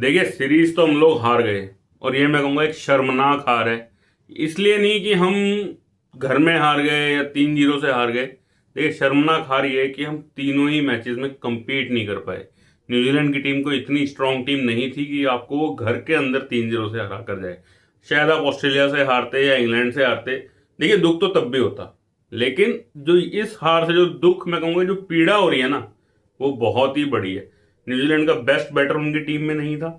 देखिए सीरीज तो हम लोग हार गए, और ये मैं कहूँगा एक शर्मनाक हार है। इसलिए नहीं कि हम घर में हार गए या 3-0 से हार गए। देखिए शर्मनाक हार ये है कि हम तीनों ही मैचेस में compete नहीं कर पाए। न्यूजीलैंड की टीम को इतनी स्ट्रांग टीम नहीं थी कि आपको वो घर के अंदर 3-0 से हरा कर जाए। शायद आप ऑस्ट्रेलिया से हारते या इंग्लैंड से हारते, देखिए दुख तो तब भी होता, लेकिन जो इस हार से जो दुख मैं कहूँगा, जो पीड़ा हो रही है ना, वो बहुत ही बड़ी है। न्यूजीलैंड का बेस्ट बैटर उनकी टीम में नहीं था।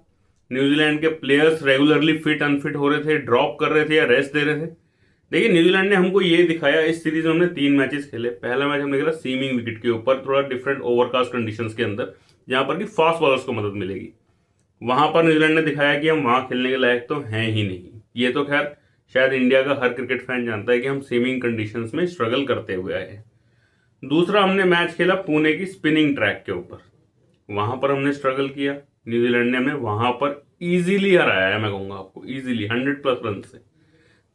न्यूजीलैंड के प्लेयर्स रेगुलरली फिट अनफिट हो रहे थे, ड्रॉप कर रहे थे या रेस्ट दे रहे थे। देखिए न्यूजीलैंड ने हमको ये दिखाया, इस सीरीज में हमने 3 मैचेस खेले। पहला मैच हमने खेला सीमिंग विकेट के ऊपर, थोड़ा डिफरेंट ओवरकास्ट कंडीशंस के अंदर, जहां पर कि फास्ट बॉलर्स को मदद मिलेगी। वहां पर न्यूजीलैंड ने दिखाया कि हम वहां खेलने के लायक तो हैं ही नहीं। ये तो खैर शायद इंडिया का हर क्रिकेट फैन जानता है कि हम सीमिंग कंडीशंस में स्ट्रगल करते हुए आए हैं। दूसरा हमने मैच खेला पुणे की स्पिनिंग ट्रैक के ऊपर, वहां पर हमने स्ट्रगल किया। न्यूजीलैंड ने हमें वहां पर इजीली हराया है, मैं कहूंगा आपको इजीली 100+ रन से।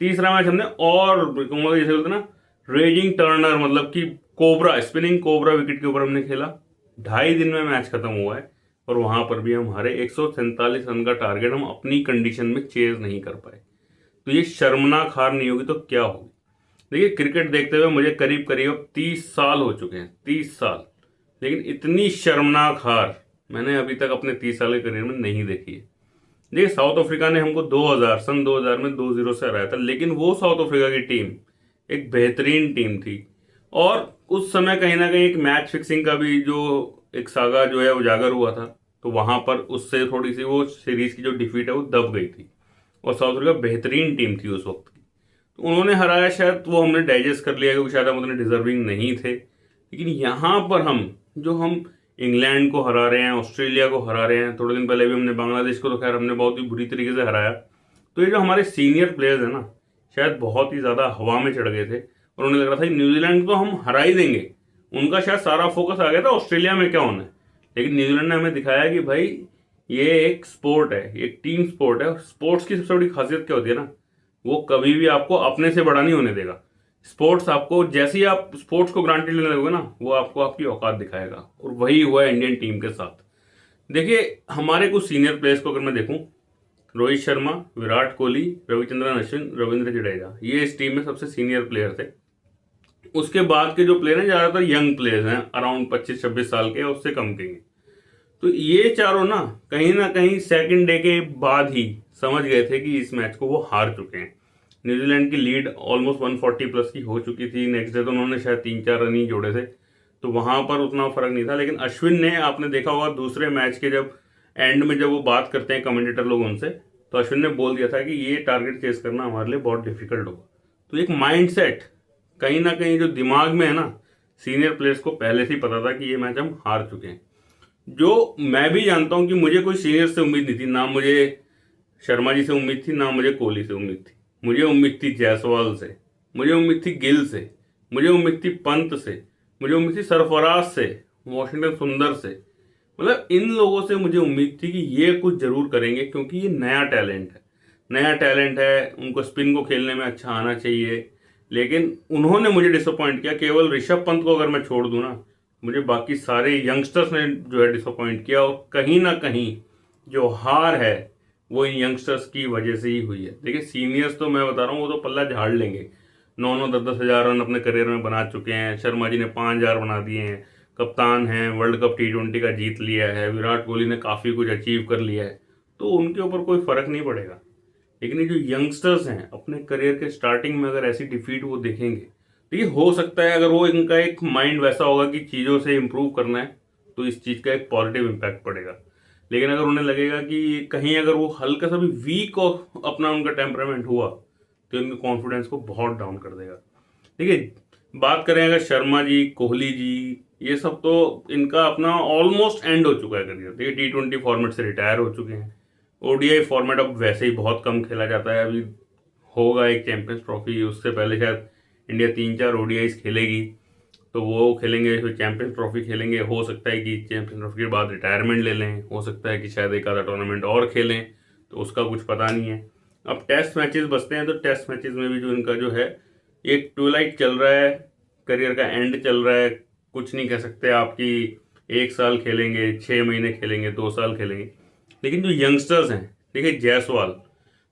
तीसरा मैच हमने और कहूंगा जैसे बोलते हैं ना, रेजिंग टर्नर, मतलब कि कोबरा, स्पिनिंग कोबरा विकेट के ऊपर हमने खेला। 2.5 दिन में मैच खत्म हुआ है, और वहां पर भी हम हारे। 147 रन का टारगेट हम अपनी कंडीशन में चेज नहीं कर पाए। तो ये शर्मनाक हार नहीं होगी तो क्या होगी। देखिए क्रिकेट देखते हुए मुझे करीब करीब अब 30 साल हो चुके हैं, 30 साल, लेकिन इतनी शर्मनाक हार मैंने अभी तक अपने 30 साल के करियर में नहीं देखी है। देखिए साउथ अफ्रीका ने हमको 2000 में 2-0 से हराया था, लेकिन वो साउथ अफ्रीका की टीम एक बेहतरीन टीम थी। और उस समय कहीं ना कहीं एक मैच फिक्सिंग का भी जो एक सागा जो है उजागर हुआ था, तो वहां पर उससे थोड़ी सी वो सीरीज की जो डिफीट है वो दब गई थी। और साउथ अफ्रीका बेहतरीन टीम थी उस वक्त की, तो उन्होंने हराया, शायद वो हमने डाइजेस्ट कर लिया क्योंकि शायद हम उतने डिजर्विंग नहीं थे। लेकिन यहाँ पर हम इंग्लैंड को हरा रहे हैं, ऑस्ट्रेलिया को हरा रहे हैं, थोड़े दिन पहले भी हमने बांग्लादेश को तो खैर हमने बहुत ही बुरी तरीके से हराया। तो ये जो हमारे सीनियर प्लेयर्स हैं ना, शायद बहुत ही ज़्यादा हवा में चढ़ गए थे, और उन्हें लग रहा था कि न्यूजीलैंड को हम हरा ही देंगे। उनका शायद सारा फोकस आ गया था ऑस्ट्रेलिया में क्या होना है। लेकिन न्यूजीलैंड ने हमें दिखाया कि भाई ये एक स्पोर्ट है, एक टीम स्पोर्ट है। स्पोर्ट्स की सबसे बड़ी खासियत क्या होती है ना, वो कभी भी आपको अपने से बड़ा नहीं होने देगा। स्पोर्ट्स आपको, जैसे ही आप स्पोर्ट्स को ग्रांटेड लेने लगोगे ना, वो आपको आपकी औकात दिखाएगा, और वही हुआ है इंडियन टीम के साथ। देखिए हमारे कुछ सीनियर प्लेयर्स को अगर मैं देखूं, रोहित शर्मा, विराट कोहली, रविचंद्रन अश्विन, रविंद्र जडेजा, ये इस टीम में सबसे सीनियर प्लेयर थे। उसके बाद के जो प्लेयर हैं ज्यादातर यंग प्लेयर्स हैं, अराउंड 25-26 साल के, उससे कम के हैं। तो ये चारों ना कहीं सेकंड डे के बाद ही समझ गए थे कि इस मैच को वो हार चुके हैं। न्यूजीलैंड की लीड ऑलमोस्ट 140+ की हो चुकी थी। नेक्स्ट डे तो उन्होंने शायद 3-4 रन ही जोड़े थे, तो वहां पर उतना फर्क नहीं था। लेकिन अश्विन ने, आपने देखा होगा दूसरे मैच के जब एंड में जब वो बात करते हैं कमेंटेटर लोग उनसे, तो अश्विन ने बोल दिया था कि ये टारगेट चेस करना हमारे लिए बहुत डिफिकल्ट होगा। तो एक माइंड सेट कहीं ना कहीं जो दिमाग में है ना, सीनियर प्लेयर्स को पहले से ही पता था कि ये मैच हम हार चुके हैं। जो मैं भी जानता हूं कि मुझे कोई सीनियर से उम्मीद नहीं थी, ना मुझे शर्मा जी से उम्मीद थी, ना मुझे कोहली से उम्मीद थी। मुझे उम्मीद थी जायसवाल से, मुझे उम्मीद थी गिल से, मुझे उम्मीद थी पंत से, मुझे उम्मीद थी सरफराज से, वॉशिंगटन सुंदर से। मतलब इन लोगों से मुझे उम्मीद थी कि ये कुछ जरूर करेंगे, क्योंकि ये नया टैलेंट है, नया टैलेंट है, उनको स्पिन को खेलने में अच्छा आना चाहिए। लेकिन उन्होंने मुझे डिसअपॉइंट किया। केवल ऋषभ पंत को अगर मैं छोड़ दूं ना, मुझे बाकी सारे यंगस्टर्स ने जो है डिसअपॉइंट किया। और कहीं ना कहीं जो हार है वो इन यंगस्टर्स की वजह से ही हुई है। देखिए सीनियर्स तो मैं बता रहा हूँ, वो तो पल्ला झाड़ लेंगे। 9-9, 10-10 हजार रन अपने करियर में बना चुके हैं। शर्मा जी ने 5,000 बना दिए हैं, कप्तान हैं, वर्ल्ड कप T20 का जीत लिया है, विराट कोहली ने काफ़ी कुछ अचीव कर लिया है, तो उनके ऊपर कोई फर्क नहीं पड़ेगा। लेकिन ये जो यंगस्टर्स हैं, अपने करियर के स्टार्टिंग में अगर ऐसी डिफीट वो देखेंगे, तो ये हो सकता है, अगर वो इनका एक माइंड वैसा होगा कि चीज़ों से इम्प्रूव करना है, तो इस चीज़ का एक पॉजिटिव इम्पैक्ट पड़ेगा। लेकिन अगर उन्हें लगेगा कि कहीं अगर वो हल्का सा भी वीक और अपना उनका टेम्परामेंट हुआ, तो उनके कॉन्फिडेंस को बहुत डाउन कर देगा। देखिए बात करें अगर शर्मा जी, कोहली जी, ये सब तो इनका अपना ऑलमोस्ट एंड हो चुका है करियर। देखिए T20 फॉर्मेट से रिटायर हो चुके हैं। ओडीआई फॉर्मेट अब वैसे ही बहुत कम खेला जाता है। अभी होगा एक चैंपियंस ट्रॉफी, उससे पहले शायद इंडिया 3-4 ओडीआईस खेलेगी, तो वो खेलेंगे, फिर चैंपियंस ट्रॉफी खेलेंगे। हो सकता है कि चैंपियंस ट्रॉफी के बाद रिटायरमेंट ले लें, हो सकता है कि शायद एक आधा टूर्नामेंट और खेलें, तो उसका कुछ पता नहीं है। अब टेस्ट मैचेस बचते हैं, तो टेस्ट मैचेस में भी जो इनका जो है एक ट्विलाइट चल रहा है, करियर का एंड चल रहा है। कुछ नहीं कह सकते आपकी 1 साल खेलेंगे, 6 महीने खेलेंगे, 2 साल खेलेंगे। लेकिन जो यंगस्टर्स हैं, देखिए जायसवाल,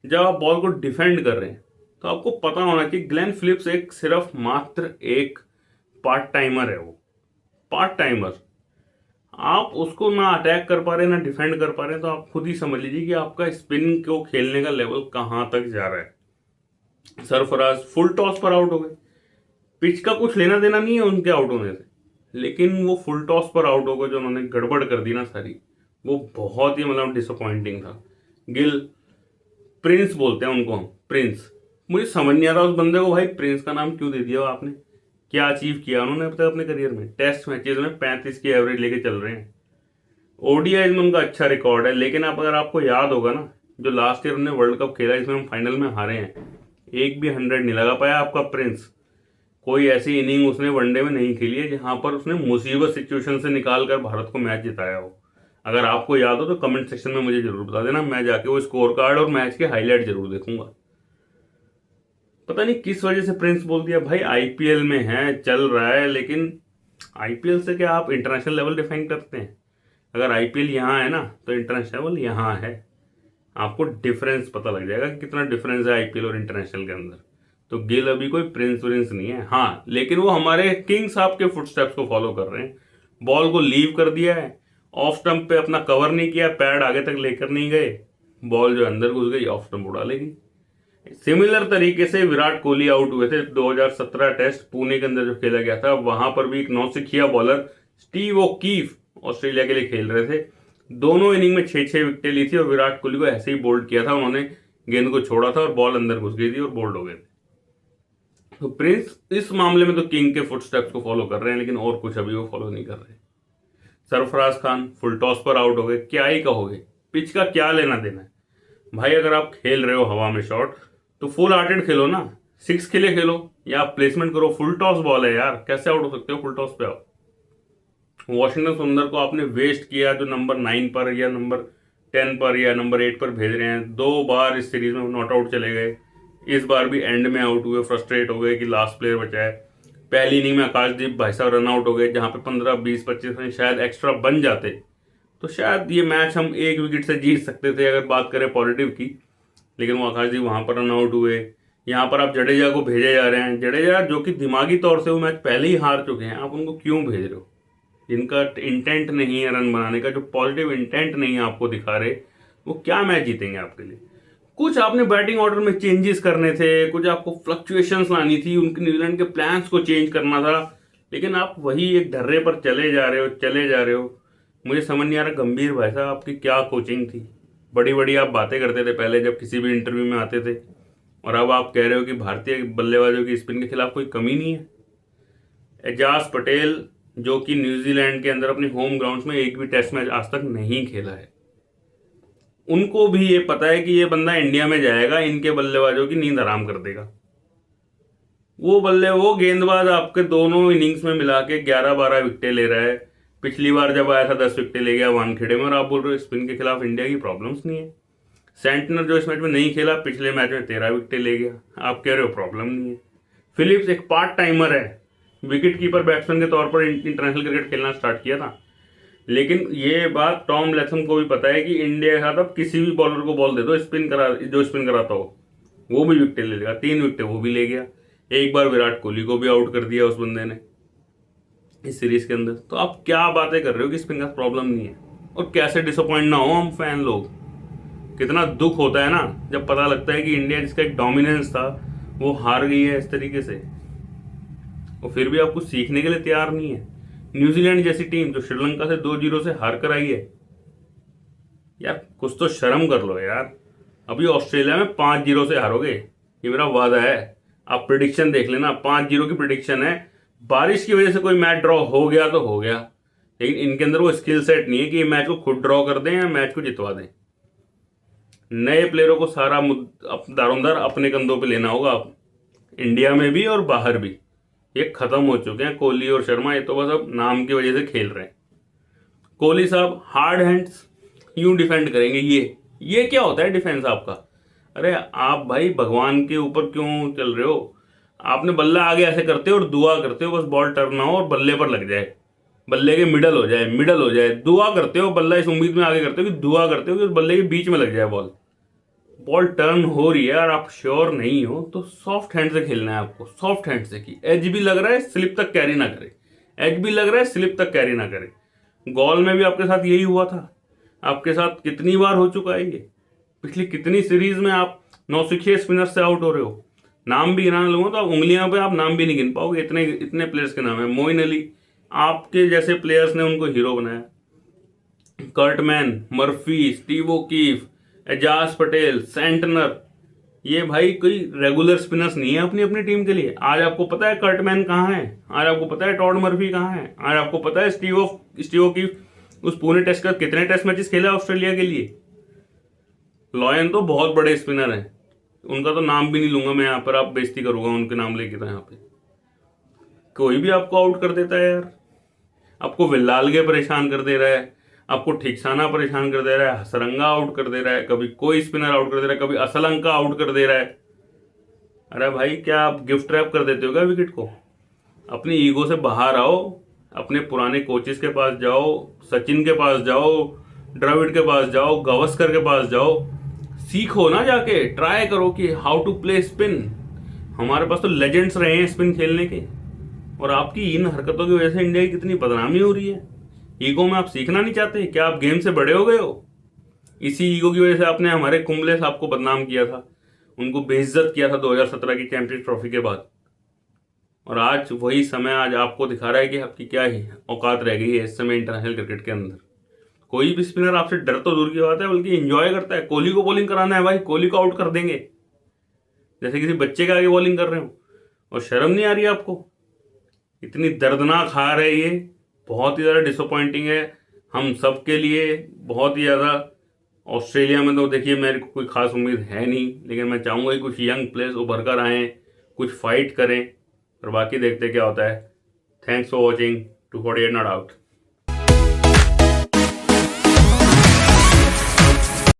जब आप बॉल को डिफेंड कर रहे हैं तो आपको पता होना कि ग्लेन फिलिप्स एक सिर्फ मात्र एक पार्ट टाइमर है। वो पार्ट टाइमर, आप उसको ना अटैक कर पा रहे ना डिफेंड कर पा रहे, तो आप खुद ही समझ लीजिए कि आपका स्पिन को खेलने का लेवल कहाँ तक जा रहा है। सरफराज फुल टॉस पर आउट हो गए, पिच का कुछ लेना देना नहीं है उनके आउट होने से, लेकिन वो फुल टॉस पर आउट हो गए। जो उन्होंने गड़बड़ कर दी ना सारी, वो बहुत ही मतलब डिसअपॉइंटिंग था। गिल, प्रिंस बोलते हैं उनको हम, प्रिंस, मुझे समझ नहीं आ रहा उस बंदे को भाई प्रिंस का नाम क्यों दे दिया आपने। क्या अचीव किया उन्होंने अब तक अपने करियर में? टेस्ट मैचेस में 35 की एवरेज लेके चल रहे हैं। ओडीआई में उनका अच्छा रिकॉर्ड है, लेकिन आप अगर आपको याद होगा ना, जो लास्ट ईयर उन्होंने वर्ल्ड कप खेला इसमें हम फाइनल में हारे हैं, एक भी 100 नहीं लगा पाया आपका प्रिंस। कोई ऐसी इनिंग उसने वनडे में नहीं खेली है जहां पर उसने मुसीबत सिचुएशन से निकाल कर भारत को मैच जिताया हो। अगर आपको याद हो तो कमेंट सेक्शन में मुझे जरूर बता देना, मैं जाके वो स्कोर कार्ड और मैच के हाईलाइट जरूर देखूंगा। पता नहीं किस वजह से प्रिंस बोल दिया। भाई आईपीएल में है, चल रहा है, लेकिन आईपीएल से क्या आप इंटरनेशनल लेवल डिफाइन करते हैं? अगर आईपीएल यहाँ है ना तो इंटरनेशनल लेवल यहाँ है। आपको डिफरेंस पता लग जाएगा कि कितना डिफरेंस है आईपीएल और इंटरनेशनल के अंदर। तो गिल अभी कोई प्रिंस व्रिंस नहीं है, हाँ, लेकिन वो हमारे किंग साहब के फुटस्टेप्स को फॉलो कर रहे हैं। बॉल को लीव कर दिया है, ऑफ स्टंप पे अपना कवर नहीं किया, पैड आगे तक लेकर नहीं गए, बॉल जो अंदर घुस गई ऑफ स्टंप उड़ा लेगी। सिमिलर तरीके से विराट कोहली आउट हुए थे 2017 टेस्ट पुणे के अंदर जो खेला गया था, वहां पर भी एक नौसिखिया बॉलर स्टीव ओकीफ ऑस्ट्रेलिया के लिए खेल रहे थे। दोनों इनिंग में 6-6 विकेटें ली थी और विराट कोहली को ऐसे ही बोल्ड किया था। उन्होंने गेंद को छोड़ा था और बॉल अंदर घुस गई थी और बोल्ड हो गए थे। तो प्रिंस इस मामले में तो किंग के फुटस्टेप्स को फॉलो कर रहे हैं, लेकिन और कुछ अभी वो फॉलो नहीं कर रहे। सरफराज खान फुल टॉस पर आउट हो गए, क्या ही कहोगे, पिच का क्या लेना देना है भाई। अगर आप खेल रहे हो हवा में शॉट तो फुल हार्टेड खेलो ना, 6 के लिए खेलो या आप प्लेसमेंट करो। फुल टॉस बॉल है यार, कैसे आउट हो सकते हो फुल टॉस पे आप? वॉशिंगटन सुंदर को आपने वेस्ट किया, जो नंबर 9 पर या नंबर 10 पर या नंबर 8 पर भेज रहे हैं। 2 बार इस सीरीज में नॉट आउट चले गए, इस बार भी एंड में आउट हुए, फ्रस्ट्रेट हो गए कि लास्ट प्लेयर बचा है। पहली इनिंग में आकाशदीप भाई साहब रन आउट हो गए, जहां पे 15, 20, 25 में शायद एक्स्ट्रा बन जाते तो शायद ये मैच हम 1 विकेट से जीत सकते थे, अगर बात करें पॉजिटिव की। लेकिन वो आकाशदीप वहां पर रन आउट हुए। यहाँ पर आप जडेजा को भेजे जा रहे हैं, जडेजा जो कि दिमागी तौर से वो मैच पहले ही हार चुके हैं, आप उनको क्यों भेज रहे हो? जिनका इंटेंट नहीं है रन बनाने का, जो पॉजिटिव इंटेंट नहीं है आपको दिखा रहे, वो क्या मैच जीतेंगे आपके लिए? कुछ आपने बैटिंग ऑर्डर में चेंजेस करने थे, कुछ आपको फ्लक्चुएशंस लानी थी, उनके न्यूजीलैंड के प्लान्स को चेंज करना था, लेकिन आप वही एक ढर्रे पर चले जा रहे हो। मुझे समझ नहीं आ रहा गंभीर भाई साहब आपकी क्या कोचिंग थी? बड़ी बड़ी आप बातें करते थे पहले जब किसी भी इंटरव्यू में आते थे, और अब आप कह रहे हो कि भारतीय बल्लेबाजों की स्पिन के खिलाफ कोई कमी नहीं है। एजाज पटेल जो कि न्यूजीलैंड के अंदर अपने होम ग्राउंड्स में एक भी टेस्ट मैच आज तक नहीं खेला है, उनको भी ये पता है कि ये बंदा इंडिया में जाएगा इनके बल्लेबाजों की नींद हराम कर देगा। वो गेंदबाज आपके दोनों इनिंग्स में मिला के 11-12 विकेटें ले रहा है। पिछली बार जब आया था 10 विकेटें ले गया वानखेड़े में, और आप बोल रहे हो स्पिन के खिलाफ इंडिया की प्रॉब्लम्स नहीं है। सेंटनर जो इस मैच में नहीं खेला, पिछले मैच में 13 विकेटें ले गया, आप कह रहे हो प्रॉब्लम नहीं है। फिलिप्स एक पार्ट टाइमर है, विकेट कीपर बैट्समैन के तौर पर इंटरनेशनल क्रिकेट खेलना स्टार्ट किया था, लेकिन ये बात टॉम लेथम को भी पता है कि इंडिया के साथ अब किसी भी बॉलर को बॉल दे दो जो स्पिन कराता हो, वो भी विकेट ले लेगा। 3 विकेट वो भी ले गया। एक बार विराट कोहली को भी आउट कर दिया उस बंदे ने इस सीरीज के अंदर। तो आप क्या बातें कर रहे हो कि स्पिन का प्रॉब्लम नहीं है? और कैसे डिसअपॉइंट ना हो हम फैन लोग। कितना दुख होता है ना जब पता लगता है कि इंडिया जिसका एक डोमिनेंस था वो हार गई है इस तरीके से, और फिर भी आप कुछ सीखने के लिए तैयार नहीं है। न्यूजीलैंड जैसी टीम जो श्रीलंका से 2-0 से हार कर आई है, यार कुछ तो शर्म कर लो यार। अभी ऑस्ट्रेलिया में 5-0 से हारोगे, ये मेरा वादा है। आप प्रिडिक्शन देख लेना, 5-0 की प्रिडिक्शन है। बारिश की वजह से कोई मैच ड्रॉ हो गया तो हो गया, लेकिन इनके अंदर वो स्किल सेट नहीं है कि ये मैच को खुद ड्रॉ कर दें या मैच को जितवा दें। नए प्लेयरों को सारा दारोमदार अपने कंधों पे लेना होगा, इंडिया में भी और बाहर भी। ये खत्म हो चुके हैं कोहली और शर्मा, ये तो बस अब नाम की वजह से खेल रहे हैं। कोहली साहब हार्ड हैंड्स यूं डिफेंड करेंगे, ये क्या होता है डिफेंस आपका? अरे आप भाई भगवान के ऊपर क्यों चल रहे हो? आपने बल्ला आगे ऐसे करते हो और दुआ करते हो बस बॉल टर्न ना हो और बल्ले पर लग जाए। बल्ले के मिडल हो जाए, दुआ करते हो, बल्ला इस उम्मीद में आगे करते हो कि दुआ करते हो कि उस बल्ले के बीच में लग जाए बॉल। बॉल टर्न हो रही है और आप श्योर नहीं हो तो सॉफ्ट हैंड से खेलना है आपको, सॉफ्ट हैंड से, कि एज भी लग रहा है स्लिप तक कैरी ना करे, एज भी लग रहा है स्लिप तक कैरी ना करे। गोल में भी आपके साथ यही हुआ था, आपके साथ कितनी बार हो चुका है ये, पिछली कितनी सीरीज में आप नौसिखिए स्पिनर से आउट हो रहे हो। नाम भी गिनाने लगूंगा तो आप उंगलियों पे आप नाम भी नहीं गिन पाओगे, इतने इतने प्लेयर्स के नाम है। मोइन अली, आपके जैसे प्लेयर्स ने उनको हीरो बनाया। Kuhnemann, Murphy, Steve O'Keefe, Ajaz Patel, Santner, ये भाई कोई रेगुलर स्पिनर्स नहीं है अपनी अपनी टीम के लिए। आज आपको पता है कर्टमैन कहाँ है, आज आपको पता है टॉड मर्फी कहाँ है, आज आपको पता है स्टीव ओकीफ उस पुणे टेस्ट का कितने टेस्ट मैचेस खेला ऑस्ट्रेलिया के लिए। लॉयन तो बहुत बड़े स्पिनर हैं, उनका तो नाम भी नहीं लूंगा मैं यहाँ पर, आप बेइज्जती करूंगा उनके नाम लेके। तो यहाँ पे कोई भी आपको आउट कर देता है यार, आपको विल्लालगे परेशान कर दे रहा है, आपको ठिकसाना परेशान कर दे रहा है, हसरंगा आउट कर दे रहा है, कभी कोई स्पिनर आउट कर दे रहा है, कभी असलंका आउट कर दे रहा है। अरे भाई क्या आप गिफ्ट रैप कर देते हो क्या विकेट को? अपनी ईगो से बाहर आओ, अपने पुराने कोचेस के पास जाओ, सचिन के पास जाओ, द्रविड़ के पास जाओ, गावस्कर के पास जाओ, सीखो ना, जाके ट्राई करो कि हाउ टू प्ले स्पिन। हमारे पास तो लेजेंड्स रहे हैं स्पिन खेलने के, और आपकी इन हरकतों की वजह से इंडिया की कितनी बदनामी हो रही है। ईगो में आप सीखना नहीं चाहते क्या? आप गेम से बड़े हो गए हो? इसी ईगो की वजह से आपने हमारे कुंबले साहब को बदनाम किया था, उनको बेइज्जत किया था 2017 की चैंपियंस ट्रॉफी के बाद। और आज वही समय आज आपको दिखा रहा है कि आपकी क्या ही औकात रह गई है इस समय इंटरनेशनल क्रिकेट के अंदर। कोई भी स्पिनर आपसे डर तो दूर की बात है, बल्कि एंजॉय करता है। कोहली को बॉलिंग कराना है भाई, कोहली को आउट कर देंगे, जैसे किसी बच्चे के आगे बॉलिंग कर रहे हो। और शर्म नहीं आ रही आपको? इतनी दर्दनाक हार है ये, बहुत ही ज़्यादा डिसअपॉइंटिंग है हम सब के लिए, बहुत ही ज़्यादा। ऑस्ट्रेलिया में तो देखिए मेरे को कोई खास उम्मीद है नहीं, लेकिन मैं चाहूँगा कि कुछ यंग प्लेयर्स उभर कर आएँ, कुछ फाइट करें, और बाकी देखते क्या होता है। Thanks for watching 248 not out.